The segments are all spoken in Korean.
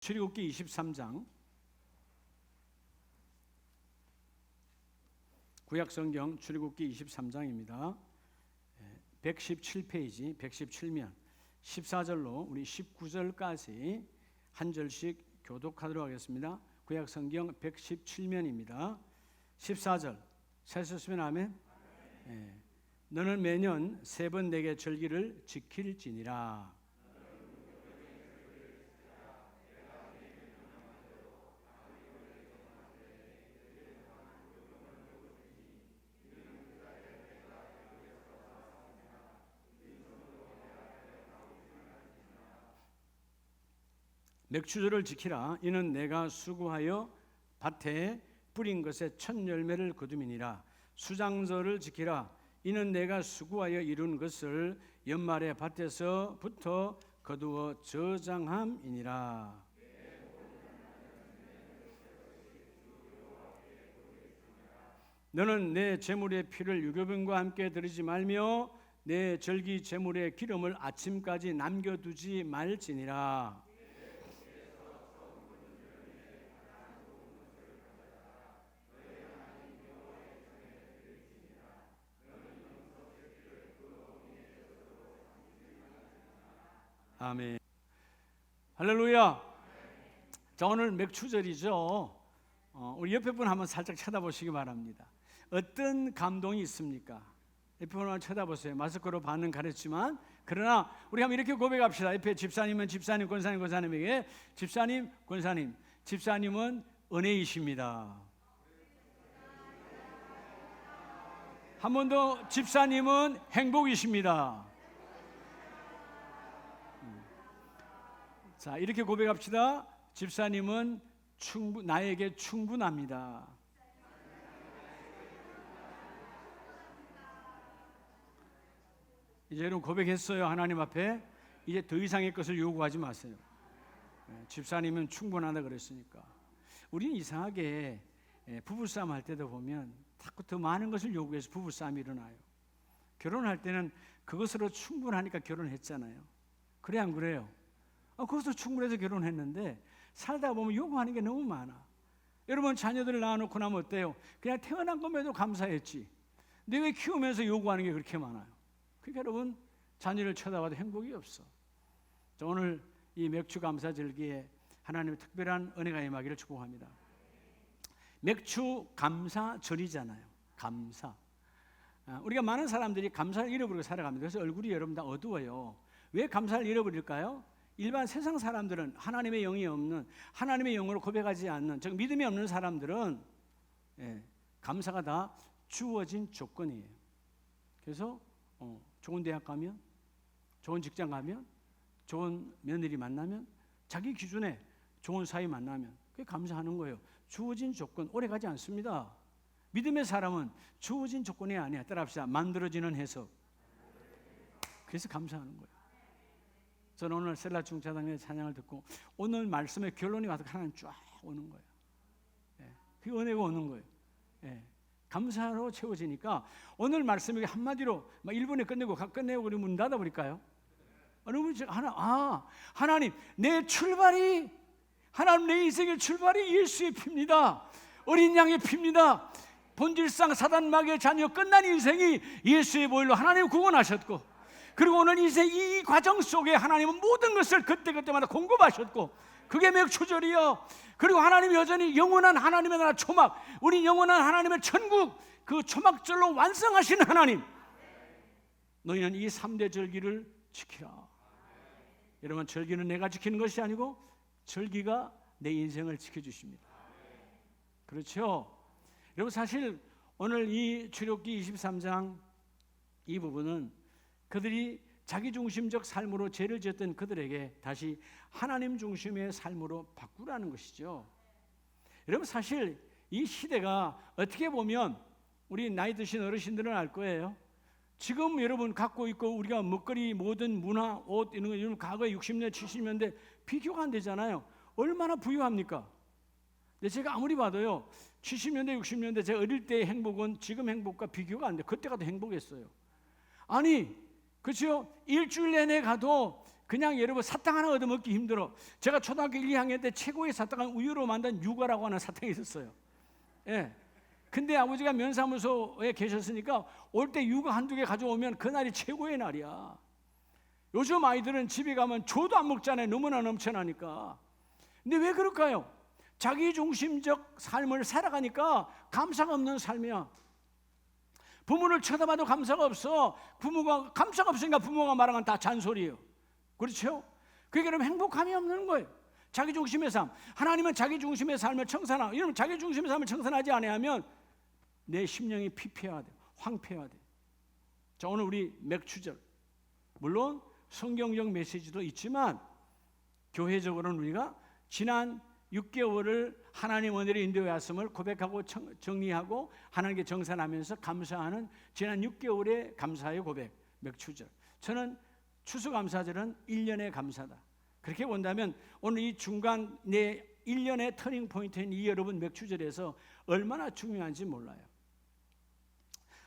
출애굽기 23장, 구약성경 출애굽기 23장입니다. 117페이지, 117면 14절로 우리 19절까지 한 절씩 교독하도록 하겠습니다. 구약성경 117면입니다. 14절 찾으셨으면 아멘. 너는 매년 3번 내게 절기를 지킬지니라. 맥추절을 지키라. 이는 내가 수고하여 밭에 뿌린 것에 첫 열매를 거둠이니라. 수장절을 지키라. 이는 내가 수고하여 이룬 것을 연말에 밭에서부터 거두어 저장함이니라. 너는 내 제물의 피를 유교병과 함께 드리지 말며 내 절기 제물의 기름을 아침까지 남겨두지 말지니라. 아멘. 할렐루야. 자, 오늘 맥추절이죠. 우리 옆에 분 한번 살짝 쳐다보시기 바랍니다. 어떤 감동이 있습니까? 옆에 분 한번 쳐다보세요. 마스크로 반응 가렸지만, 그러나 우리 한번 이렇게 고백합시다. 옆에 집사님은 집사님, 권사님, 권사님에게 집사님, 권사님, 집사님은 은혜이십니다. 한 번 더, 집사님은 행복이십니다. 자, 이렇게 고백합시다. 집사님은 나에게 충분합니다. 이제 여러분 고백했어요. 하나님 앞에 이제 더 이상의 것을 요구하지 마세요. 집사님은 충분하다 그랬으니까. 우리는 이상하게 부부싸움 할 때도 보면 자꾸 더 많은 것을 요구해서 부부싸움이 일어나요. 결혼할 때는 그것으로 충분하니까 결혼했잖아요. 그래 안 그래요? 그것도 충분해서 결혼했는데 살다 보면 요구하는 게 너무 많아. 여러분 자녀들을 낳아놓고 나면 어때요? 그냥 태어난 것만도 감사했지. 근데 왜 키우면서 요구하는 게 그렇게 많아요? 그러니까 여러분 자녀를 쳐다봐도 행복이 없어. 자, 오늘 이 맥추 감사 절기에 하나님의 특별한 은혜가 임하기를 축복합니다. 맥추 감사절이잖아요. 감사. 우리가 많은 사람들이 감사를 잃어버리고 살아갑니다. 그래서 얼굴이 여러분 다 어두워요. 왜 감사를 잃어버릴까요? 일반 세상 사람들은 하나님의 영이 없는, 하나님의 영으로 고백하지 않는, 즉 믿음이 없는 사람들은 감사가 다 주어진 조건이에요. 그래서 좋은 대학 가면, 좋은 직장 가면, 좋은 며느리 만나면, 자기 기준에 좋은 사위 만나면 그게 감사하는 거예요. 주어진 조건, 오래 가지 않습니다. 믿음의 사람은 주어진 조건이 아니야. 따라합시다. 만들어지는 해석. 그래서 감사하는 거예요. 저는 오늘 셀라 중차장의 찬양을 듣고 오늘 말씀의 결론이 와서 하나님 쫙 오는 거예요. 그게 은혜가 오는 거예요. 감사로 채워지니까 오늘 말씀이 한마디로 1분에 끝내고 그러면 문 닫아버릴까요? 여러분 하나님 내 출발이, 하나님 내 인생의 출발이 예수의 피입니다. 어린 양의 피입니다. 본질상 사단 마귀의 자녀 끝난 인생이 예수의 보혈로 하나님 구원하셨고, 그리고 오늘 인생 이 과정 속에 하나님은 모든 것을 그때그때마다 공급하셨고, 그게 맥추절이요. 그리고 하나님이 여전히 영원한 하나님의 나라 초막, 우리 영원한 하나님의 천국, 그 초막절로 완성하신 하나님, 너희는 이 3대 절기를 지키라. 여러분, 절기는 내가 지키는 것이 아니고 절기가 내 인생을 지켜주십니다. 그렇죠? 여러분, 사실 오늘 이 출애굽기 23장 이 부분은 그들이 자기중심적 삶으로 죄를 지었던 그들에게 다시 하나님 중심의 삶으로 바꾸라는 것이죠. 여러분, 사실 이 시대가 어떻게 보면 우리 나이 드신 어르신들은 알 거예요. 지금 여러분 갖고 있고 우리가 먹거리, 모든 문화, 옷 이런 거 여러분 과거에 60년대, 70년대 비교가 안 되잖아요. 얼마나 부유합니까? 근데 제가 아무리 봐도요, 70년대, 60년대 제 어릴 때의 행복은 지금 행복과 비교가 안 돼. 그때가 더 행복했어요. 아니, 그렇죠? 일주일 내내 가도 그냥 여러분 사탕 하나 얻어먹기 힘들어. 제가 초등학교 1, 2학년 때 최고의 사탕은 우유로 만든 유가라고 하는 사탕이 있었어요. 예. 근데 아버지가 면사무소에 계셨으니까 올 때 유가 한두 개 가져오면 그날이 최고의 날이야. 요즘 아이들은 집에 가면 줘도 안 먹잖아요. 너무나 넘쳐나니까. 근데 왜 그럴까요? 자기중심적 삶을 살아가니까 감사가 없는 삶이야. 부모를 쳐다봐도 감사가 없어. 부모가 감사가 없으니까 부모가 말하는 건 다 잔소리예요. 그렇죠? 그게 그럼 행복함이 없는 거예요. 자기중심의 삶. 하나님은 자기중심의 삶을 청산하고, 이러면 자기중심의 삶을 청산하지 않으면 내 심령이 피폐해야 돼. 황폐해야 돼. 자, 오늘 우리 맥추절. 물론 성경적 메시지도 있지만 교회적으로는 우리가 지난 6개월을 하나님 은혜로 인도해 왔음을 고백하고 정리하고 하나님께 정산하면서 감사하는 지난 6개월의 감사의 고백, 맥추절. 저는 추수감사절은 1년의 감사다. 그렇게 본다면 오늘 이 중간 내 1년의 터닝 포인트인 이 여러분 맥추절에서 얼마나 중요한지 몰라요.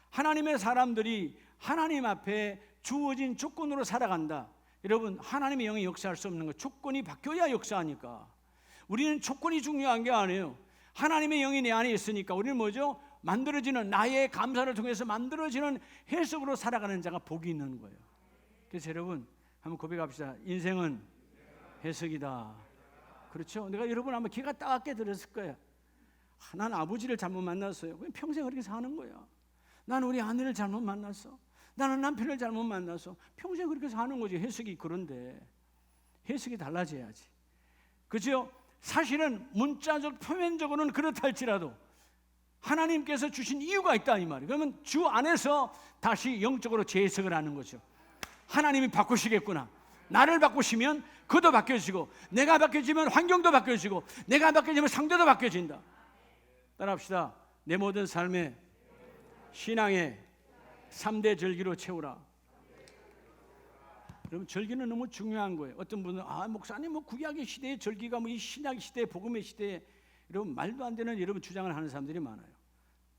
하나님의 사람들이 하나님 앞에 주어진 조건으로 살아간다. 여러분, 하나님의 영이 역사할 수 없는 거, 조건이 바뀌어야 역사하니까. 우리는 조건이 중요한 게 아니에요. 하나님의 영이 내 안에 있으니까 우리는 뭐죠? 만들어지는, 나의 감사를 통해서 만들어지는 해석으로 살아가는 자가 복이 있는 거예요. 그래서 여러분 한번 고백합시다. 인생은 해석이다. 그렇죠? 내가 여러분 아마 귀가 따갑게 들었을 거예요. 난 아버지를 잘못 만났어요. 그냥 평생 그렇게 사는 거야. 나는 우리 아내를 잘못 만났어. 나는 남편을 잘못 만나서 평생 그렇게 사는 거지. 해석이 그런데 해석이 달라져야지. 그죠? 사실은 문자적 표면적으로는 그렇다 할지라도 하나님께서 주신 이유가 있다 이 말이에요. 그러면 주 안에서 다시 영적으로 재해석을 하는 거죠. 하나님이 바꾸시겠구나. 나를 바꾸시면 그도 바뀌어지고, 내가 바뀌어지면 환경도 바뀌어지고, 내가 바뀌어지면 상대도 바뀌어진다. 따라합시다. 내 모든 삶에 신앙의 3대 절기로 채우라. 여러분, 절기는 너무 중요한 거예요. 어떤 분은 목사님 구약의 시대의 절기가 이 신약 시대, 복음의 시대에, 여러분 말도 안 되는 여러분 주장을 하는 사람들이 많아요.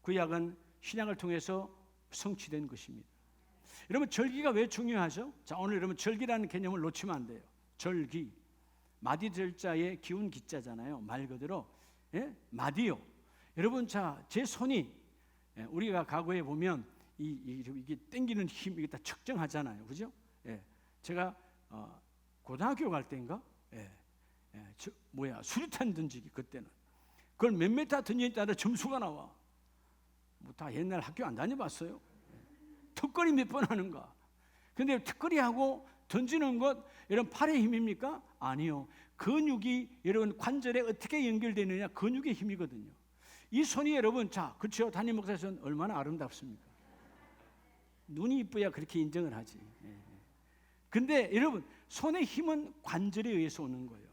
구약은 신약을 통해서 성취된 것입니다. 여러분, 절기가 왜 중요하죠? 자, 오늘 여러분 절기라는 개념을 놓치면 안 돼요. 절기, 마디절자의 기운 기자잖아요. 말 그대로 마디요. 여러분, 자, 제 손이 우리가 과거에 보면 이게 당기는 힘 이게 다 측정하잖아요, 그죠? 제가 고등학교 갈 때인가, 수류탄 던지기 그때는 그걸 몇 메타 던지냐에 따라 점수가 나와. 뭐 다 옛날 학교 안 다녀봤어요. 턱걸이 몇 번 하는가? 근데 턱걸이하고 던지는 것 이런 팔의 힘입니까? 아니요. 근육이 여러분 관절에 어떻게 연결되느냐? 근육의 힘이거든요. 이 손이 여러분, 자, 그렇죠? 담임 목사의 손 얼마나 아름답습니까? 눈이 이뻐야 그렇게 인정을 하지. 근데 여러분, 손의 힘은 관절에 의해서 오는 거예요.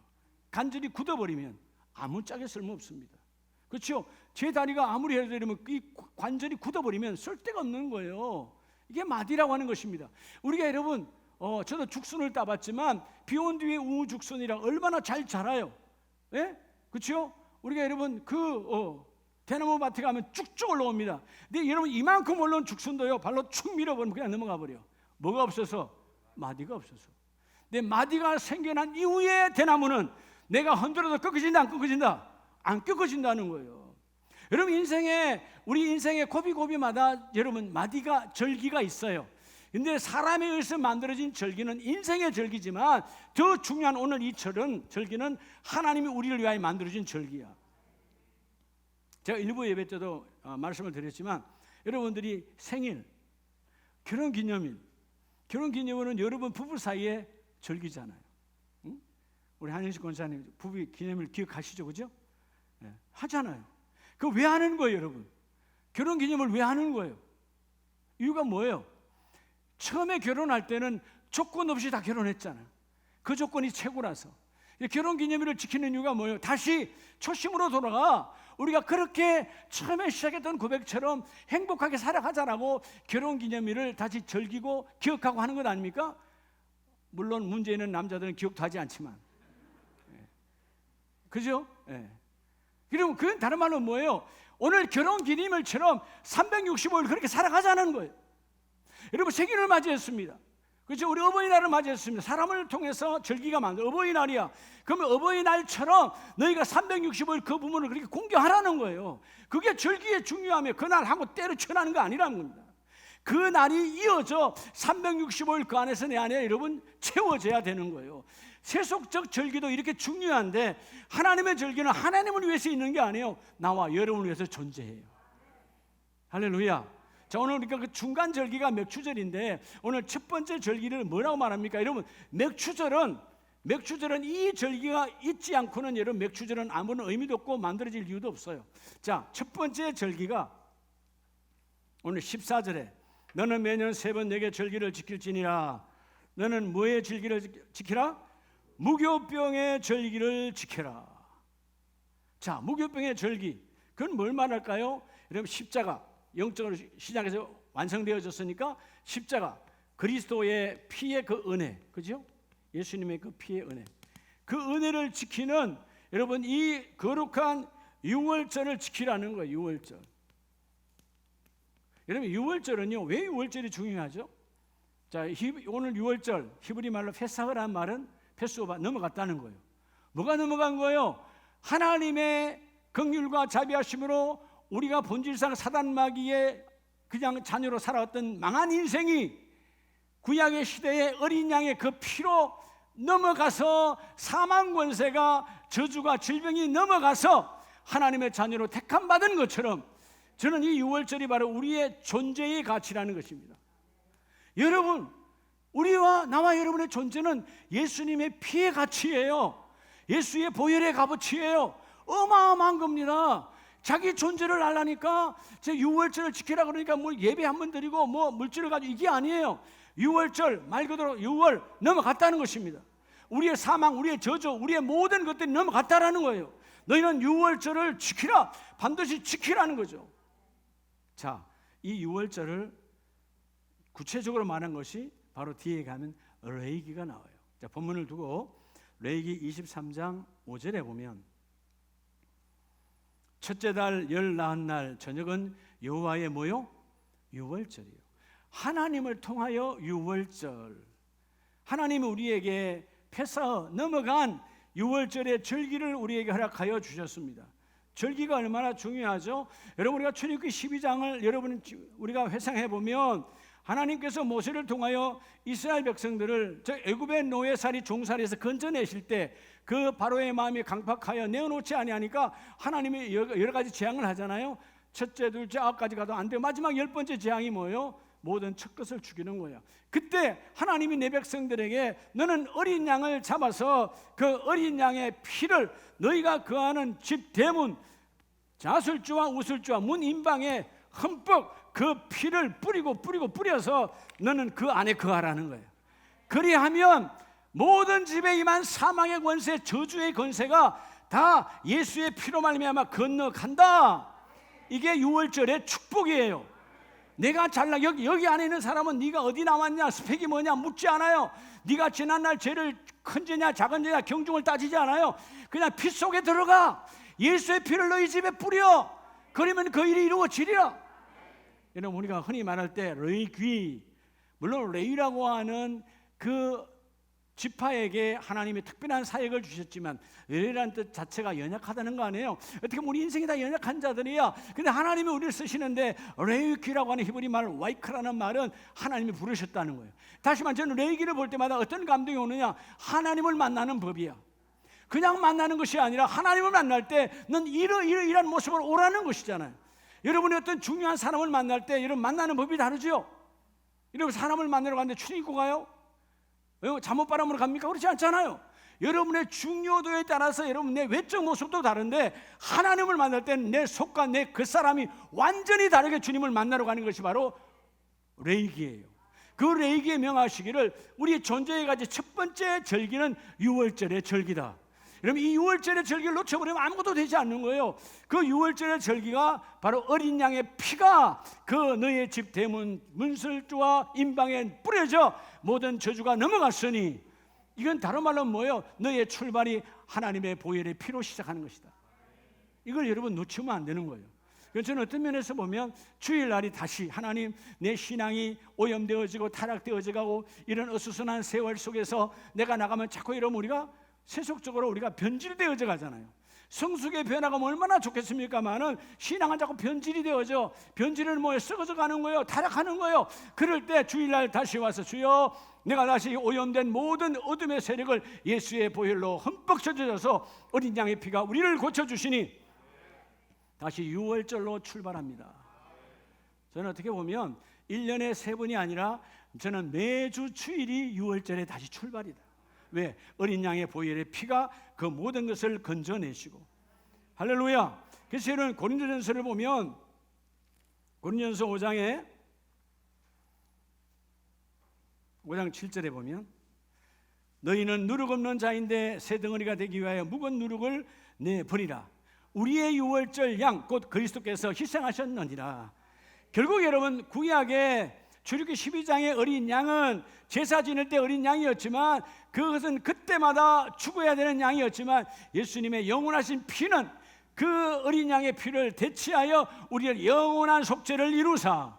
관절이 굳어버리면 아무짝에 쓸모없습니다. 그렇죠? 제 다리가 아무리 해도 이러면 이 관절이 굳어버리면 쓸데가 없는 거예요. 이게 마디라고 하는 것입니다. 우리가 여러분, 저도 죽순을 따봤지만 비온 뒤에 우후죽순이라 얼마나 잘 자라요. 예? 그렇죠? 우리가 여러분 대나무 밭에 가면 쭉쭉 올라옵니다. 근데 여러분 이만큼 올라온 죽순도요 발로 축 밀어버리면 그냥 넘어가 버려. 뭐가 없어서? 마디가 없어서. 근데 마디가 생겨난 이후에 대나무는 내가 흔들어도 꺾어진다 안 꺾어진다? 안 꺾어진다는 거예요. 여러분 우리 인생의 고비고비마다 여러분 마디가 절기가 있어요. 근데 사람에 의해서 만들어진 절기는 인생의 절기지만 더 중요한 오늘 이 절기는 하나님이 우리를 위하여 만들어진 절기야. 제가 일부 예배 때도 말씀을 드렸지만 여러분들이 생일, 결혼기념일, 결혼기념일은 여러분 부부 사이의 절기잖아요. 응? 우리 한영식 권사님 부부 기념일 기억하시죠, 그죠? 네, 하잖아요. 그거 왜 하는 거예요, 여러분? 결혼기념일 왜 하는 거예요? 이유가 뭐예요? 처음에 결혼할 때는 조건 없이 다 결혼했잖아요. 그 조건이 최고라서. 결혼기념일을 지키는 이유가 뭐예요? 다시 초심으로 돌아가 우리가 그렇게 처음에 시작했던 고백처럼 행복하게 살아가자라고 결혼기념일을 다시 즐기고 기억하고 하는 것 아닙니까? 물론 문제 있는 남자들은 기억도 하지 않지만, 그죠? 그럼 그건 다른 말로 뭐예요? 오늘 결혼기념일처럼 365일 그렇게 살아가자는 거예요. 여러분 생일을 맞이했습니다. 그렇죠? 우리 어버이날을 맞이했습니다. 사람을 통해서 절기가 만들어 어버이날이야. 그러면 어버이날처럼 너희가 365일 그 부분을 그렇게 공개하라는 거예요. 그게 절기의 중요하며 그날 하고 때려쳐나는 거 아니라는 겁니다. 그 날이 이어져 365일 그 안에서 내 안에 여러분 채워져야 되는 거예요. 세속적 절기도 이렇게 중요한데 하나님의 절기는 하나님을 위해서 있는 게 아니에요. 나와 여러분을 위해서 존재해요. 할렐루야. 자, 오늘 우리가 그 중간 절기가 맥추절인데 오늘 첫 번째 절기를 뭐라고 말합니까? 여러분, 맥추절은 이 절기가 있지 않고는 여러분 맥추절은 아무런 의미도 없고 만들어질 이유도 없어요. 자, 첫 번째 절기가 오늘 14절에 너는 매년 3번 내게 절기를 지킬지니라. 너는 뭐의 절기를 지키라? 무교병의 절기를 지켜라. 자, 무교병의 절기, 그건 뭘 말할까요? 여러분, 십자가 영적으로 시작해서 완성되어졌으니까 십자가, 그리스도의 피의 그 은혜, 그죠? 예수님의 그 피의 은혜, 그 은혜를 지키는 여러분 이 거룩한 유월절을 지키라는 거예요. 유월절. 여러분, 유월절은요, 왜 유월절이 중요하죠? 자, 오늘 유월절 히브리 말로 페사흐라는 말은 패스오바, 넘어갔다는 거예요. 뭐가 넘어간 거예요? 하나님의 긍휼과 자비하심으로 우리가 본질상 사단 마귀의 그냥 자녀로 살아왔던 망한 인생이 구약의 시대의 어린 양의 그 피로 넘어가서 사망 권세가, 저주가, 질병이 넘어가서 하나님의 자녀로 택함 받은 것처럼 저는 이 유월절이 바로 우리의 존재의 가치라는 것입니다. 여러분, 우리와 나와 여러분의 존재는 예수님의 피의 가치예요. 예수의 보혈의 값어치예요. 어마어마한 겁니다. 자기 존재를 알라니까 제 유월절을 지키라 그러니까 뭐 예배 한번 드리고 뭐 물질을 가지고 이게 아니에요. 유월절 말 그대로 유월 넘어갔다는 것입니다. 우리의 사망, 우리의 저주, 우리의 모든 것들이 넘어갔다라는 거예요. 너희는 유월절을 지키라, 반드시 지키라는 거죠. 자, 이 유월절을 구체적으로 말한 것이 바로 뒤에 가면 레위기가 나와요. 자, 본문을 두고 레위기 23장 5절에 보면 첫째 달 14날 저녁은 여호와의 뭐요? 유월절이에요. 하나님을 통하여 유월절, 하나님은 우리에게 패사 넘어간 유월절의 절기를 우리에게 허락하여 주셨습니다. 절기가 얼마나 중요하죠? 여러분, 우리가 출애굽기 12장을 여러분 우리가 회상해 보면 하나님께서 모세를 통하여 이스라엘 백성들을 저 애굽의 노예살이 종살이에서 건져내실 때 그 바로의 마음이 강팍하여 내어놓지 아니하니까 하나님이 여러 가지 재앙을 하잖아요. 첫째, 둘째, 아홉까지 가도 안 돼요. 마지막 10번째 재앙이 뭐예요? 모든 첫 것을 죽이는 거예요. 그때 하나님이 내 백성들에게 너는 어린 양을 잡아서 그 어린 양의 피를 너희가 거하는 집 대문, 자술주와 우술주와 문 인방에 흠뻑 그 피를 뿌려서 너는 그 안에 거하라는 거예요. 그리하면 모든 집에 임한 사망의 권세, 저주의 권세가 다 예수의 피로 말미암아 건너간다. 이게 유월절의 축복이에요. 내가 잘나 여기 안에 있는 사람은 네가 어디 나왔냐, 스펙이 뭐냐 묻지 않아요. 네가 지난날 죄를 큰 죄냐 작은 죄냐 경중을 따지지 않아요. 그냥 피 속에 들어가 예수의 피를 너희 집에 뿌려. 그러면 그 일이 이루어지리라. 여러분, 우리가 흔히 말할 때 레위기, 물론 레위라고 하는 그 지파에게 하나님이 특별한 사역을 주셨지만 레위라는 뜻 자체가 연약하다는 거 아니에요? 어떻게 보면 우리 인생이 다 연약한 자들이야. 근데 하나님이 우리를 쓰시는데 레위기라고 하는 히브리 말 와이크라는 말은 하나님이 부르셨다는 거예요. 다시 말해, 저는 레위기를 볼 때마다 어떤 감동이 오느냐, 하나님을 만나는 법이야. 그냥 만나는 것이 아니라 하나님을 만날 때 넌 이런 모습으로 오라는 것이잖아요. 여러분이 어떤 중요한 사람을 만날 때 여러분 만나는 법이 다르죠. 여러분 사람을 만나러 가는데 출입고 가요? 잠옷바람으로 갑니까? 그렇지 않잖아요. 여러분의 중요도에 따라서 여러분 내 외적 모습도 다른데 하나님을 만날 때는 내 속과 내 그 사람이 완전히 다르게 주님을 만나러 가는 것이 바로 레위기예요. 그 레위기에 명하시기를 우리의 존재의 가지 첫 번째 절기는 유월절의 절기다. 여러분, 이 유월절의 절기를 놓쳐버리면 아무것도 되지 않는 거예요. 그 유월절의 절기가 바로 어린 양의 피가 그 너의 집 대문 문설주와 인방에 뿌려져 모든 저주가 넘어갔으니, 이건 다른 말로 뭐예요? 너의 출발이 하나님의 보혈의 피로 시작하는 것이다. 이걸 여러분 놓치면 안 되는 거예요. 저는 어떤 면에서 보면 주일날이 다시 하나님 내 신앙이 오염되어지고 타락되어져 가고 이런 어수선한 세월 속에서 내가 나가면 자꾸 이러면 우리가 세속적으로 우리가 변질되어져 가잖아요. 성숙의 변화가 얼마나 좋겠습니까만은 신앙은 자꾸 변질이 되어져 변질은 뭐예요? 썩어져 가는 거예요. 타락하는 거예요. 그럴 때 주일날 다시 와서 주여 내가 다시 오염된 모든 어둠의 세력을 예수의 보혈로 흠뻑 젖어져서 어린 양의 피가 우리를 고쳐주시니 다시 6월절로 출발합니다. 저는 어떻게 보면 1년에 3번이 아니라 저는 매주 주일이 6월절에 다시 출발이다. 왜? 어린 양의 보혈의 피가 그 모든 것을 건져내시고 할렐루야. 그래서 이런 고린도전서를 보면 고린도전서 5장 7절에 보면 너희는 누룩 없는 자인데 새 덩어리가 되기 위하여 묵은 누룩을 내버리라. 우리의 6월절 양 곧 그리스도께서 희생하셨느니라. 결국 여러분 구약의 출애굽기 12장의 어린 양은 제사 지낼 때 어린 양이었지만 그것은 그때마다 죽어야 되는 양이었지만 예수님의 영원하신 피는 그 어린 양의 피를 대체하여 우리의 영원한 속죄를 이루사.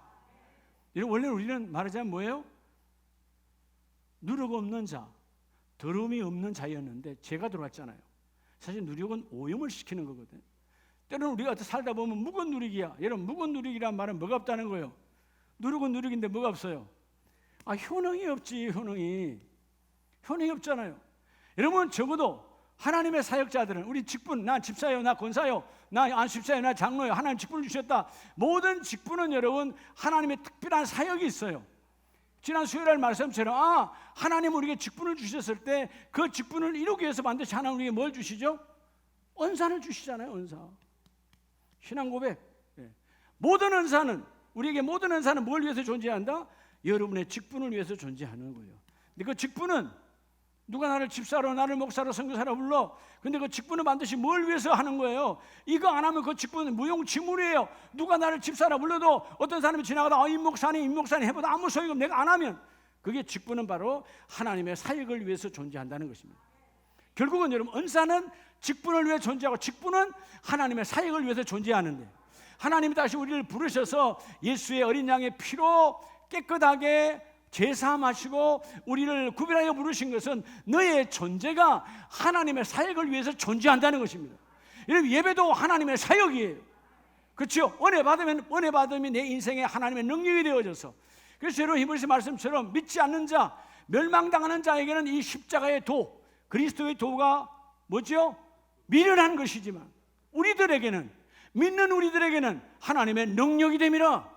원래 우리는 말하자면 뭐예요? 누룩 없는 자, 더러움이 없는 자였는데 죄가 들어왔잖아요. 사실 누룩은 오염을 시키는 거거든. 때로는 우리가 살다 보면 묵은 누룩이야. 여러분 묵은 누룩이란 말은 뭐가 없다는 거예요? 누룩은 누룩인데 뭐가 없어요? 효능이 없지. 효능이 없잖아요. 여러분 적어도 하나님의 사역자들은 우리 직분, 나 집사요, 나 권사요, 나 안수집사요, 나 장로요. 하나님 직분을 주셨다. 모든 직분은 여러분 하나님의 특별한 사역이 있어요. 지난 수요일 말씀처럼 하나님 우리에게 직분을 주셨을 때 그 직분을 이루기 위해서 반드시 하나님 우리에게 뭘 주시죠? 은사를 주시잖아요. 은사. 신앙 고백. 모든 은사는 우리에게 모든 은사는 뭘 위해서 존재한다? 여러분의 직분을 위해서 존재하는 거예요. 근데 그 직분은 누가 나를 집사로 나를 목사로 선교사로 불러. 근데 그 직분은 반드시 뭘 위해서 하는 거예요? 이거 안 하면 그 직분은 무용지물이에요. 누가 나를 집사로 불러도 어떤 사람이 지나가다 임목사님 해보다 아무 소용이 없고 내가 안 하면 그게 직분은 바로 하나님의 사역을 위해서 존재한다는 것입니다. 결국은 여러분 은사는 직분을 위해 존재하고 직분은 하나님의 사역을 위해서 존재하는데 하나님이 다시 우리를 부르셔서 예수의 어린 양의 피로 깨끗하게 제사하시고 우리를 구별하여 부르신 것은 너의 존재가 하나님의 사역을 위해서 존재한다는 것입니다. 여러분 예배도 하나님의 사역이에요. 그렇죠? 은혜 받으면 내 인생에 하나님의 능력이 되어져서 그래서 여러분 히브리서 말씀처럼 믿지 않는 자 멸망당하는 자에게는 이 십자가의 도 그리스도의 도가 뭐죠? 미련한 것이지만 우리들에게는 믿는 우리들에게는 하나님의 능력이 됨이라.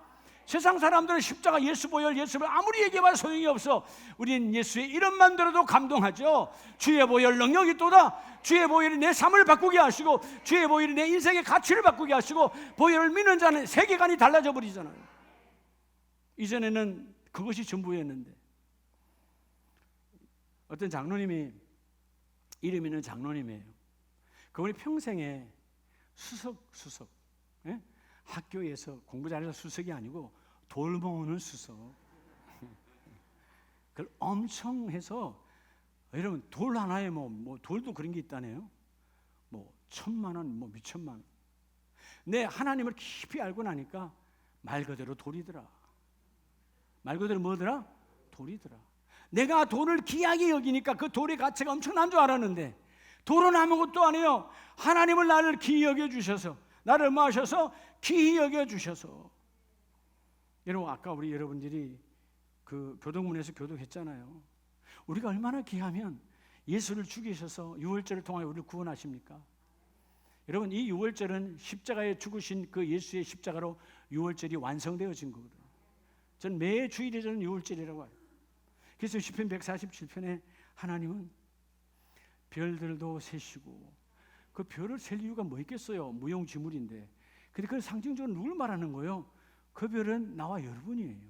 세상 사람들은 십자가 예수 보혈 아무리 얘기해봐도 소용이 없어. 우리는 예수의 이름만 들어도 감동하죠. 주의 보혈 능력이 있도다. 주의 보혈이 내 삶을 바꾸게 하시고 주의 보혈이 내 인생의 가치를 바꾸게 하시고 보혈을 믿는 자는 세계관이 달라져 버리잖아요. 이전에는 그것이 전부였는데 어떤 장로님이 이름 있는 장로님이에요. 그분이 평생에 수석 예? 학교에서 공부 잘해서 수석이 아니고 돌 모으는 수석. 그걸 엄청 해서 여러분 돌 하나에 뭐 돌도 그런 게 있다네요. 뭐 1,000만 원, 뭐 몇천만 원. 내 하나님을 깊이 알고 나니까 말 그대로 돌이더라. 말 그대로 뭐더라? 돌이더라. 내가 돌을 귀하게 여기니까 그 돌의 가치가 엄청난 줄 알았는데 돌은 아무것도 아니에요. 하나님을 나를 귀히 여겨주셔서 나를 뭐 하셔서 귀히 여겨주셔서. 여러분 아까 우리 여러분들이 그 교동문에서 교독했잖아요. 우리가 얼마나 귀하면 예수를 죽이셔서 6월절을 통하여 우리를 구원하십니까? 여러분 이 6월절은 십자가에 죽으신 그 예수의 십자가로 6월절이 완성되어진 거거든요. 전 매 주일에 저는 6월절이라고 해요. 그래서 시편 147편에 하나님은 별들도 세시고 그 별을 셀 이유가 뭐 있겠어요? 무용지물인데. 근데 그건 상징적으로 누굴 말하는 거예요? 그 별은 나와 여러분이에요.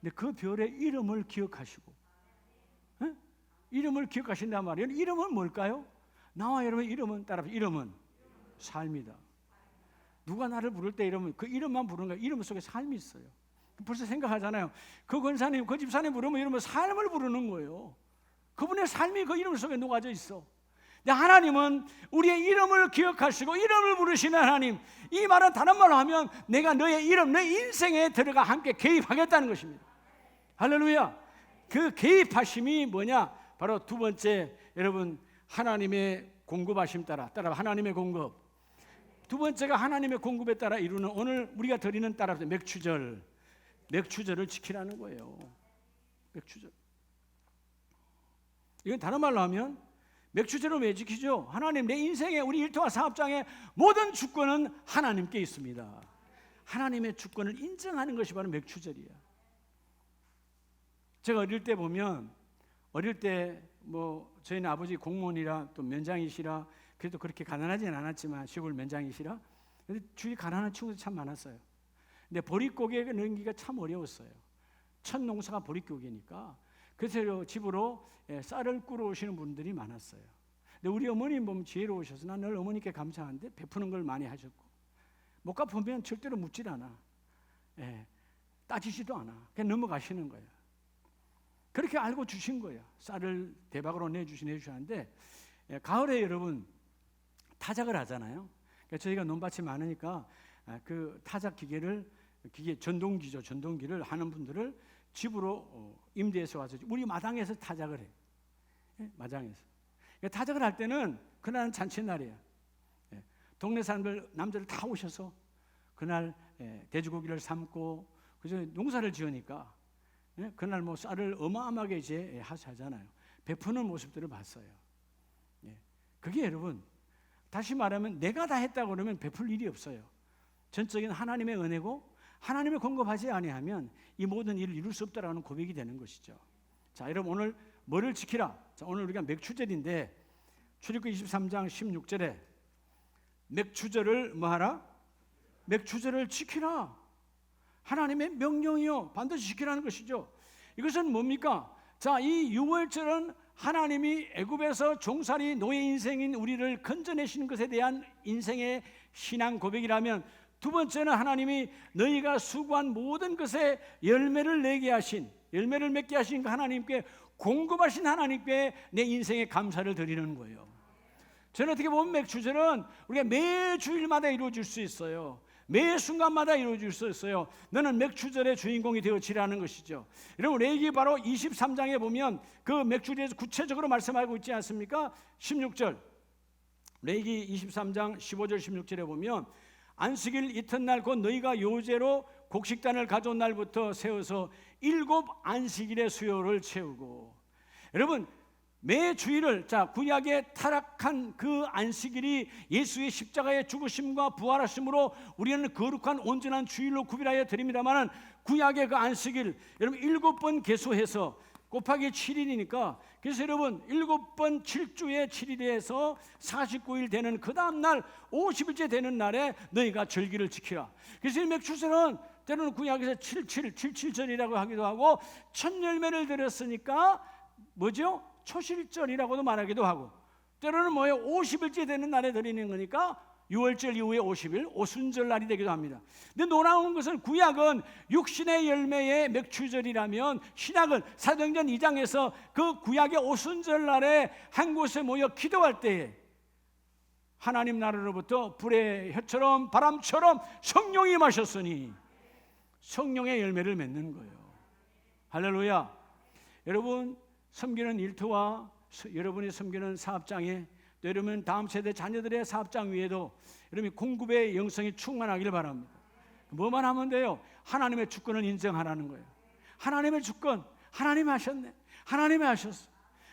근데 그 별의 이름을 기억하시고 이름을 기억하신단 말이에요. 이름은 뭘까요? 나와 여러분의 이름은 따라서 이름은 삶이다. 누가 나를 부를 때 이름은 그 이름만 부르는 거예요. 이름 속에 삶이 있어요. 벌써 생각하잖아요. 그 권사님, 그 집사님 부르면 이름은 삶을 부르는 거예요. 그분의 삶이 그 이름 속에 녹아져 있어. 근데 하나님은 우리의 이름을 기억하시고 이름을 부르시는 하나님. 이 말은 다른 말로 하면 내가 너의 이름, 너 인생에 들어가 함께 개입하겠다는 것입니다. 할렐루야. 그 개입하심이 뭐냐? 바로 두 번째, 여러분, 하나님의 공급하심 따라 하나님의 공급. 두 번째가 하나님의 공급에 따라 이루는 오늘 우리가 드리는 따라서 맥추절을 지키라는 거예요. 맥추절. 이건 다른 말로 하면 맥추절을 왜 지키죠? 하나님, 내 인생의 우리 일터와 사업장의 모든 주권은 하나님께 있습니다. 하나님의 주권을 인정하는 것이 바로 맥추절이야. 제가 어릴 때 보면, 어릴 때 뭐 저희는 아버지 공무원이라 또 면장이시라 그래도 그렇게 가난하지는 않았지만 시골 면장이시라, 근데 주위 가난한 친구들 참 많았어요. 근데 보릿고개 넣기가 참 어려웠어요. 첫 농사가 보릿고개니까. 그래서 집으로 쌀을 꾸러 오시는 분들이 많았어요. 근데 우리 어머님 보면 지혜로우셔서 난 늘 어머니께 감사한데 베푸는 걸 많이 하셨고, 못 갚으면 절대로 묻질 않아. 따지지도 않아. 그냥 넘어가시는 거예요. 그렇게 알고 주신 거예요. 쌀을 대박으로 내주시는데, 가을에 여러분 타작을 하잖아요. 그러니까 저희가 논밭이 많으니까 그 타작 기계 전동기를 하는 분들을 집으로 임대해서 와서 우리 마당에서 타작을 해요. 마당에서. 그러니까 타작을 할 때는 그날은 잔치날이에요. 동네 사람들, 남자들 다 오셔서 그날 돼지고기를 삶고, 그저 농사를 지으니까 그날 뭐 쌀을 어마어마하게 이제 하잖아요. 베푸는 모습들을 봤어요. 그게 여러분, 다시 말하면 내가 다 했다고 그러면 베풀 일이 없어요. 전적인 하나님의 은혜고, 하나님의 공급하지 아니하면 이 모든 일을 이룰 수 없다라는 고백이 되는 것이죠. 자, 여러분, 오늘 뭐를 지키라? 자, 오늘 우리가 맥추절인데 출애굽기 23장 16절에 맥추절을 뭐하라? 맥추절을 지키라. 하나님의 명령이요, 반드시 지키라는 것이죠. 이것은 뭡니까? 자, 이 유월절은 하나님이 애굽에서 종살이 노예 인생인 우리를 건져내시는 것에 대한 인생의 신앙 고백이라면, 두 번째는 하나님이 너희가 수고한 모든 것에 열매를 맺게 하신 그 하나님께, 공급하신 하나님께 내 인생의 감사를 드리는 거예요. 저는 어떻게 보면 맥추절은 우리가 매 주일마다 이루어질 수 있어요. 매 순간마다 이루어질 수 있어요. 너는 맥추절의 주인공이 되어지라는 것이죠. 여러분, 레위기 바로 23장에 보면 그 맥추절에서 구체적으로 말씀하고 있지 않습니까? 16절, 레위기 23장 15절 16절에 보면 안식일 이튿날 곧 너희가 요제로 곡식단을 가져온 날부터 세워서 7 안식일의 수요를 채우고. 여러분, 매 주일을, 자, 구약에 타락한 그 안식일이 예수의 십자가의 죽으심과 부활하심으로 우리는 거룩한 온전한 주일로 구별하여 드립니다만, 구약의 그 안식일 여러분 7번 계수해서 곱하기 7일이니까, 그래서 여러분 7번 7주에 7일에서 49일 되는 그 다음 날 50일째 되는 날에 너희가 절기를 지키라. 그래서 이 맥추절은 때로는 구약에서 77절이라고 하기도 하고, 첫 열매를 드렸으니까 뭐죠? 초실절이라고도 말하기도 하고, 때로는 뭐예요? 50일째 되는 날에 드리는 거니까 6월절 이후에 50일 오순절 날이 되기도 합니다. 근데 놀라운 것은 구약은 육신의 열매의 맥추절이라면, 신약은 사도행전 2장에서 그 구약의 오순절 날에 한 곳에 모여 기도할 때에 하나님 나라로부터 불의 혀처럼 바람처럼 성령이 임하셨으니 성령의 열매를 맺는 거예요. 할렐루야. 여러분, 섬기는 일터와 여러분이 섬기는 사업장에, 또 여러분 다음 세대 자녀들의 사업장 위에도 여러분이 공급의 영성이 충만하기를 바랍니다. 뭐만 하면 돼요? 하나님의 주권을 인정하라는 거예요. 하나님의 주권, 하나님이 하셨네, 하나님이 하셨어.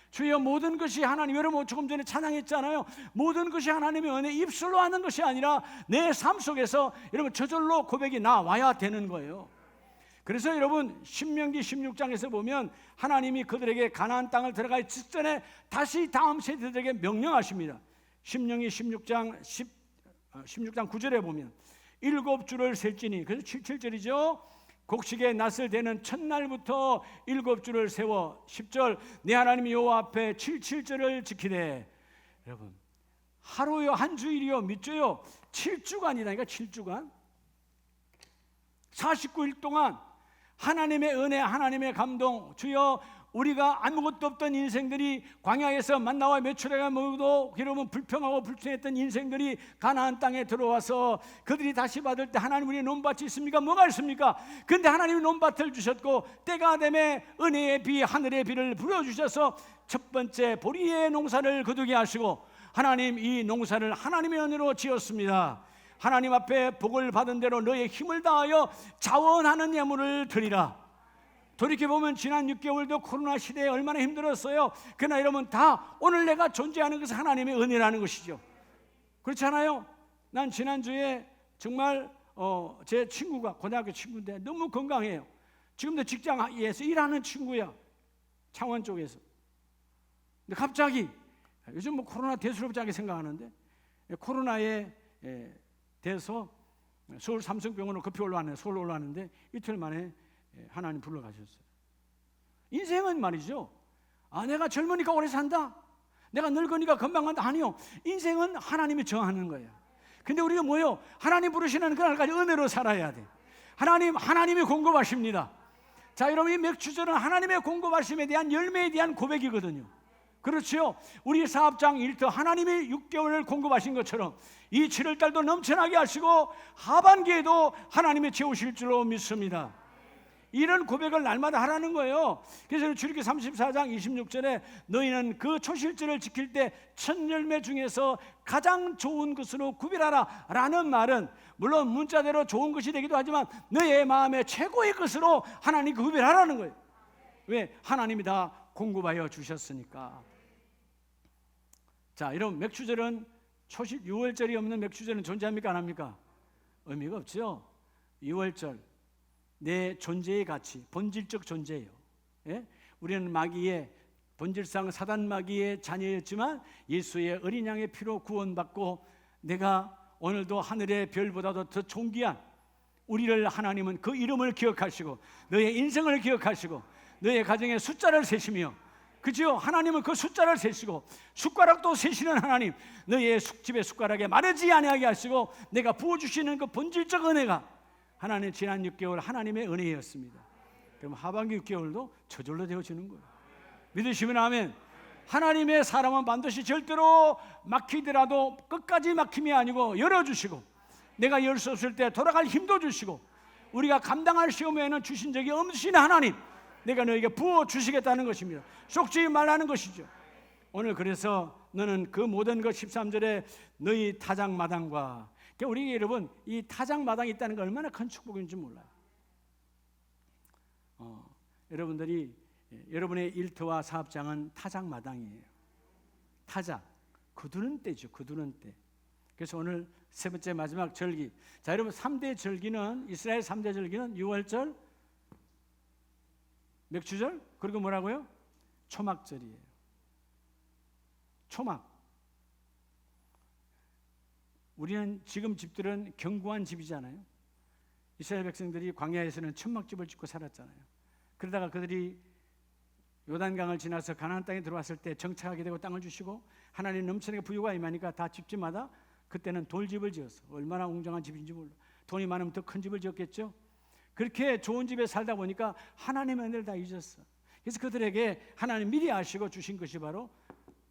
주여, 모든 것이 하나님, 여러분 조금 전에 찬양했잖아요. 모든 것이 하나님의 은혜, 입술로 하는 것이 아니라 내 삶 속에서 여러분 저절로 고백이 나와야 되는 거예요. 그래서 여러분 신명기 16장에서 보면 하나님이 그들에게 가나안 땅을 들어가기 직전에 다시 다음 세대들에게 명령하십니다. 신명기 16장 9절에 보면 7주를 셀지니, 그래서 7절이죠. 곡식의 낫을 대는 첫날부터 7주를 세워 10절 내 하나님 여호와 앞에 77절을 지키되. 여러분, 하루요, 한 주일이요, 몇 주요? 7주간이다니까. 7주간 49일 동안 하나님의 은혜, 하나님의 감동, 주여 우리가 아무것도 없던 인생들이 광야에서 만나와 메추라기가 먹어도 여러분 불평하고 불평했던 인생들이 가나안 땅에 들어와서 그들이 다시 받을 때 하나님 우리의 논밭이 있습니까? 뭐가 있습니까? 근데 하나님이 논밭을 주셨고 때가 되매 은혜의 비 하늘의 비를 불어주셔서 첫 번째 보리의 농사를 거두게 하시고 하나님 이 농사를 하나님의 은혜로 지었습니다. 하나님 앞에 복을 받은 대로 너의 힘을 다하여 자원하는 예물을 드리라. 돌이켜보면 지난 6개월도 코로나 시대에 얼마나 힘들었어요. 그러나 여러분 다 오늘 내가 존재하는 것은 하나님의 은혜라는 것이죠. 그렇지 않아요? 난 지난주에 정말 제 친구가 고등학교 친구인데 너무 건강해요. 지금도 직장에서 일하는 친구야. 창원 쪽에서. 근데 갑자기 요즘 뭐 코로나 대수롭지 않게 생각하는데 코로나에 돼서 서울 삼성병원으로 급히 올라왔네요. 서울 올라왔는데 이틀 만에 하나님 불러가셨어요. 인생은 말이죠. 내가 젊으니까 오래 산다. 내가 늙으니까 금방 간다. 아니요. 인생은 하나님이 정하는 거예요. 근데 우리가 뭐요? 하나님 부르시는 그날까지 은혜로 살아야 돼. 하나님이 공급하십니다. 자, 여러분 이 맥주절은 하나님의 공급하심에 대한 열매에 대한 고백이거든요. 그렇죠. 우리 사업장 일터 하나님이 6개월을 공급하신 것처럼 이 7월달도 넘쳐나게 하시고 하반기에도 하나님이 채우실 줄로 믿습니다. 이런 고백을 날마다 하라는 거예요. 그래서 출애굽기 34장 26절에 너희는 그 초실절을 지킬 때 첫 열매 중에서 가장 좋은 것으로 구별하라 라는 말은 물론 문자대로 좋은 것이 되기도 하지만 너의 마음의 최고의 것으로 하나님 구별하라는 거예요. 왜? 하나님이 다 공급하여 주셨으니까. 자, 여러분 맥주절은 초실 6월절이 없는 맥주절은 존재합니까? 안 합니까? 의미가 없죠. 6월절 내 존재의 가치, 본질적 존재예요. 예? 우리는 마귀의 본질상 사단 마귀의 자녀였지만 예수의 어린 양의 피로 구원받고 내가 오늘도 하늘의 별보다도 더 존귀한 우리를 하나님은 그 이름을 기억하시고 너의 인생을 기억하시고 너의 가정의 숫자를 세시며 그죠? 하나님은 그 숫자를 세시고 숟가락도 세시는 하나님 너의 집의 숟가락에 마르지 아니하게 하시고 내가 부어주시는 그 본질적 은혜가 하나님 지난 6개월 하나님의 은혜였습니다. 그럼 하반기 6개월도 저절로 되어지는 거예요. 믿으시면 아멘. 하나님의 사람은 반드시 절대로 막히더라도 끝까지 막힘이 아니고 열어주시고 내가 열 수 없을 때 돌아갈 힘도 주시고 우리가 감당할 시험에는 주신 적이 없으신 하나님 내가 너에게 부어주시겠다는 것입니다. 속지 말라는 것이죠. 오늘 그래서 너는 그 모든 것 13절에 너희 타작마당과 우리 여러분 이 타작마당이 있다는 게 얼마나 큰 축복인지 몰라요. 여러분들이 여러분의 일터와 사업장은 타작마당이에요. 타작, 거두는 때죠. 거두는 때. 그래서 오늘 세 번째 마지막 절기. 자, 여러분 3대 절기는 이스라엘 3대 절기는 6월절, 맥주절, 그리고 뭐라고요? 초막절이에요. 초막. 우리는 지금 집들은 견고한 집이잖아요. 이스라엘 백성들이 광야에서는 천막집을 짓고 살았잖아요. 그러다가 그들이 요단강을 지나서 가나안 땅에 들어왔을 때 정착하게 되고 땅을 주시고 하나님 넘치게 부유가 임하니까 다 집집마다 그때는 돌집을 지었어. 얼마나 웅장한 집인지 몰라. 돈이 많으면 더 큰 집을 지었겠죠. 그렇게 좋은 집에 살다 보니까 하나님의 은혜를 다 잊었어. 그래서 그들에게 하나님 미리 아시고 주신 것이 바로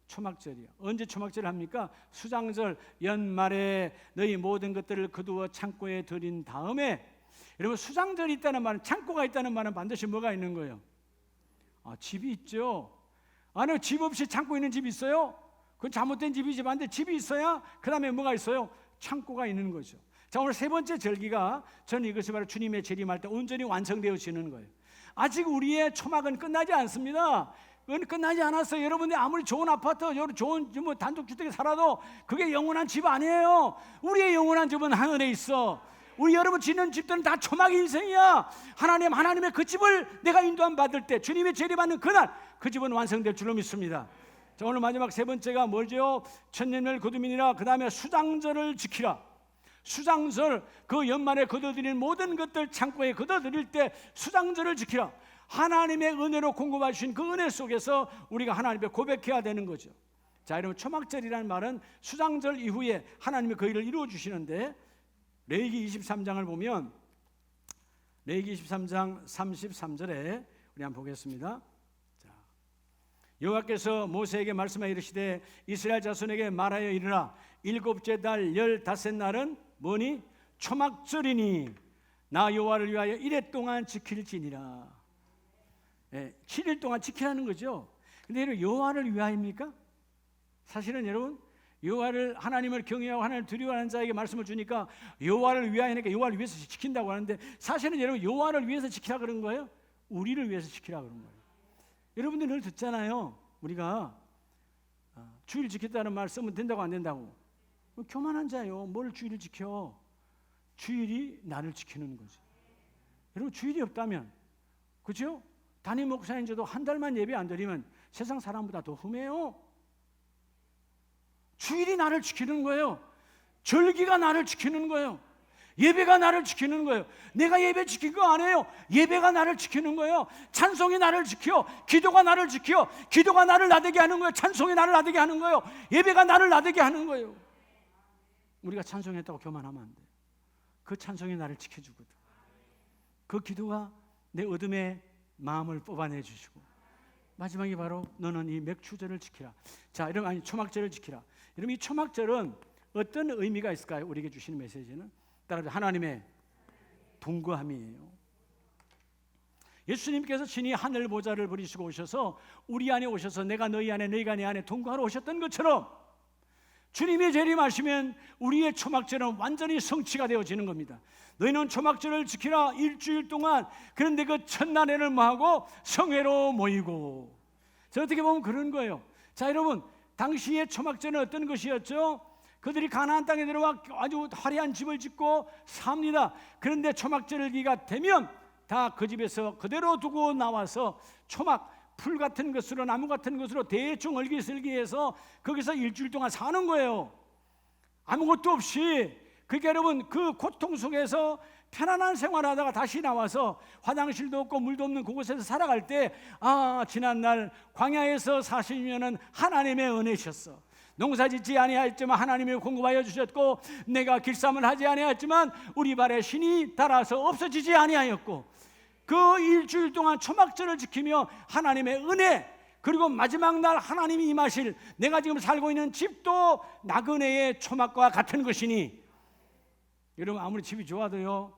초막절이요. 언제 초막절을 합니까? 수장절 연말에 너희 모든 것들을 거두어 창고에 들인 다음에. 여러분 수장절이 있다는 말은 창고가 있다는 말은 반드시 뭐가 있는 거예요? 집이 있죠. 아니 집 없이 창고 있는 집 있어요? 그건 잘못된 집이지. 반대 집이 있어야 그 다음에 뭐가 있어요? 창고가 있는 거죠. 자, 오늘 세 번째 절기가 저는 이것이 바로 주님의 재림할 때 온전히 완성되어지는 거예요. 아직 우리의 초막은 끝나지 않습니다. 그건 끝나지 않았어요. 여러분들 아무리 좋은 아파트, 좋은 뭐 단독주택에 살아도 그게 영원한 집 아니에요. 우리의 영원한 집은 하늘에 있어. 우리 여러분 짓는 집들은 다 초막 인생이야. 하나님의 그 집을 내가 인도함 받을 때 주님의 재림하는 그날 그 집은 완성될 줄로 믿습니다. 자, 오늘 마지막 세 번째가 뭐죠? 첫 열매를 거두미니라. 그 다음에 수장절을 지키라. 수장절, 그 연말에 거둬들인 모든 것들 창고에 거둬들일 때 수장절을 지키라. 하나님의 은혜로 공급하신 그 은혜 속에서 우리가 하나님께 고백해야 되는 거죠. 자, 여러분 초막절이라는 말은 수장절 이후에 하나님이 그 일을 이루어 주시는데 레위기 23장을 보면 레위기 23장 33절에 우리 한번 보겠습니다. 자, 여호와께서 모세에게 말씀하여 이르시되 이스라엘 자손에게 말하여 이르라. 일곱째 달 15날은 뭐니? 초막절이니 나 여호와를 위하여 이레 동안 지킬지니라. 7일 동안 지키라는 거죠. 근데 여러분, 여호와를 위하여입니까? 사실은 여러분, 여호와를, 하나님을 경외하고 하나님을 두려워하는 자에게 말씀을 주니까 여호와를 위하여니까 여호와를 위해서 지킨다고 하는데, 사실은 여러분, 여호와를 위해서 지키라 그런 거예요? 우리를 위해서 지키라 그런 거예요. 여러분들 늘 듣잖아요. 우리가 주일 지켰다는 말 쓰면 된다고 안 된다고. 교만한 자예요. 뭘 주일을 지켜? 주일이 나를 지키는 거지. 여러분, 주일이 없다면, 그죠? 담임 목사인지도 한 달만 예배 안 드리면 세상 사람보다 더 흠해요. 주일이 나를 지키는 거예요. 절기가 나를 지키는 거예요. 예배가 나를 지키는 거예요. 내가 예배 지킨 거 아니에요. 예배가 나를 지키는 거예요. 찬송이 나를 지켜. 기도가 나를 지켜. 기도가 나를 나대게 하는 거예요. 찬송이 나를 나대게 하는 거예요. 예배가 나를 나대게 하는 거예요. 우리가 찬송했다고 교만하면 안 돼. 그 찬송이 나를 지켜주거든. 그 기도가 내 어둠의 마음을 뽑아내 주시고, 마지막이 바로 너는 이 맥추절을 지키라. 자, 이러면 아니 초막절을 지키라. 여러분, 이 초막절은 어떤 의미가 있을까요? 우리에게 주시는 메시지는 따라서 하나님의 동거함이에요. 예수님께서 친히 하늘 보좌를 버리시고 오셔서 우리 안에 오셔서 내가 너희 안에 너희가 내 안에 동거하러 오셨던 것처럼 주님이 재림하시면 우리의 초막절은 완전히 성취가 되어지는 겁니다. 너희는 초막절을 지키라. 일주일 동안. 그런데 그 첫날에는 뭐하고? 성회로 모이고. 자, 어떻게 보면 그런 거예요. 자, 여러분, 당시의 초막절은 어떤 것이었죠? 그들이 가나안 땅에 들어와 아주 화려한 집을 짓고 삽니다. 그런데 초막절기가 되면 다 그 집에서 그대로 두고 나와서 초막 풀 같은 것으로, 나무 같은 것으로 대충 얼기설기해서 거기서 일주일 동안 사는 거예요. 아무것도 없이. 그러니까 여러분, 그 고통 속에서 편안한 생활하다가 다시 나와서 화장실도 없고 물도 없는 그곳에서 살아갈 때, 아, 지난날 광야에서 40년은 하나님의 은혜셨어. 농사짓지 아니하였지만 하나님이 공급하여 주셨고, 내가 길쌈을 하지 아니하였지만 우리 발에 신이 달아서 없어지지 아니하였고, 그 일주일 동안 초막절을 지키며 하나님의 은혜, 그리고 마지막 날 하나님이 임하실, 내가 지금 살고 있는 집도 나그네의 초막과 같은 것이니, 여러분, 아무리 집이 좋아도요,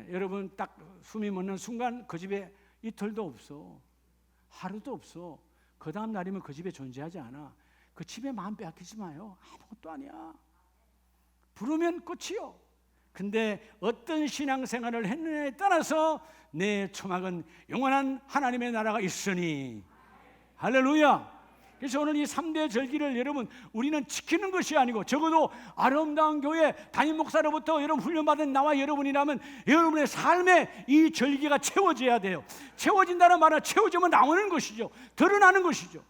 여러분 딱 숨이 멎는 순간 그 집에 이틀도 없어, 하루도 없어. 그 다음 날이면 그 집에 존재하지 않아. 그 집에 마음 빼앗기지 마요. 아무것도 아니야. 부르면 끝이요. 근데 어떤 신앙생활을 했느냐에 따라서 내 초막은 영원한 하나님의 나라가 있으니. 할렐루야. 그래서 오늘 이 3대 절기를 여러분, 우리는 지키는 것이 아니고, 적어도 아름다운 교회 담임 목사로부터 여러분 훈련받은 나와 여러분이라면 여러분의 삶에 이 절기가 채워져야 돼요. 채워진다는 말은 채워지면 나오는 것이죠. 드러나는 것이죠.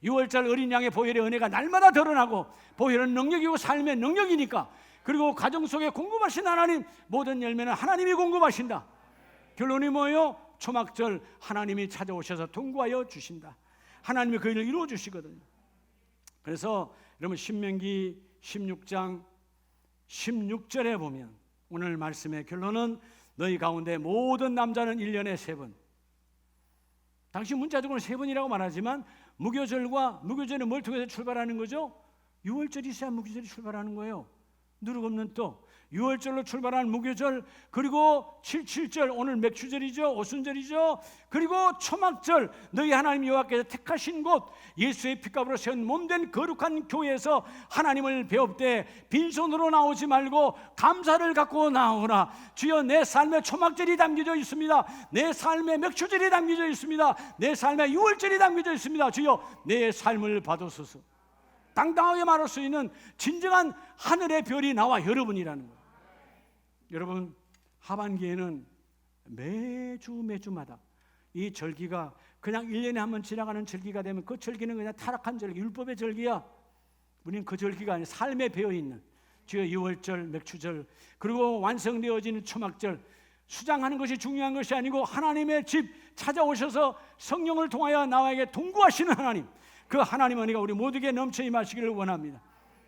6월절 어린 양의 보혈의 은혜가 날마다 드러나고, 보혈은 능력이고 삶의 능력이니까. 그리고 가정 속에 공급하신 하나님, 모든 열매는 하나님이 공급하신다. 결론이 뭐예요? 초막절 하나님이 찾아오셔서 통과하여 주신다. 하나님이 그 일을 이루어 주시거든요. 그래서 여러분, 신명기 16장 16절에 보면 오늘 말씀의 결론은 너희 가운데 모든 남자는 1년에 3번. 당시 문자적으로는 3번이라고 말하지만 무교절은 뭘 통해서 출발하는 거죠? 6월절이 있어야 무교절이 출발하는 거예요. 누룩 없는 떡, 6월절로 출발한 무교절, 그리고 77절, 오늘 맥추절이죠, 오순절이죠, 그리고 초막절, 너희 하나님 여호와께서 택하신 곳, 예수의 피값으로 세운 몸된 거룩한 교회에서 하나님을 배웁되 빈손으로 나오지 말고 감사를 갖고 나오라. 주여, 내 삶에 초막절이 담겨져 있습니다. 내 삶에 맥추절이 담겨져 있습니다. 내 삶에 6월절이 담겨져 있습니다. 주여, 내 삶을 받으소서. 당당하게 말할 수 있는 진정한 하늘의 별이 나와 여러분이라는 거예요. 여러분, 하반기에는 매주마다 이 절기가 그냥 1년에 한 번 지나가는 절기가 되면 그 절기는 그냥 타락한 절기, 율법의 절기야. 우리는 그 절기가 아니라 삶에 배어있는 주여 6월절, 맥추절, 그리고 완성되어지는 초막절, 수장하는 것이 중요한 것이 아니고 하나님의 집 찾아오셔서 성령을 통하여 나에게 동거하시는 하나님, 그 하나님 은혜가 우리 모두에게 넘쳐 임하시기를 원합니다.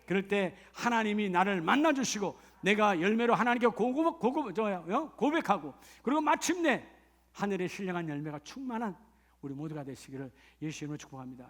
그럴 때 하나님이 나를 만나주시고 내가 열매로 하나님께 고백하고, 그리고 마침내 하늘의 신령한 열매가 충만한 우리 모두가 되시기를 예수 이름으로 축복합니다.